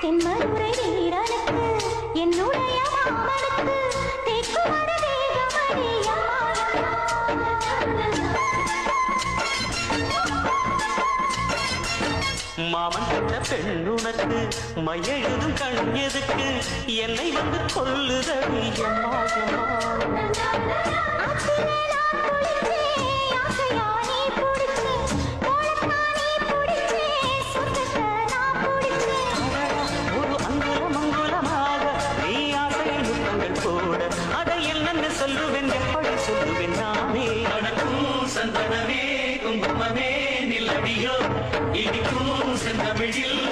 தென்மதுரை வீரனுக்கு என்னுடைய மாமனுக்கு தேக்குமர தேகமணி மாமன் கண்ட பெண்ணுனக்கு மையெழுதும் கண் எதுக்கு என்னை வந்து கொல்லுதடி அம்மா ஒரு அங்குலம் அங்குலமாக நீ ஆசையில் முத்தங்கள் போட அதை என்னன்னு சொல்லுவேன் எப்படி சொல்லுவேன் நானே அடக்கும் சந்தனமே குங்குமமே நில்லடியோ இடிக்கும் செந்தமிழில்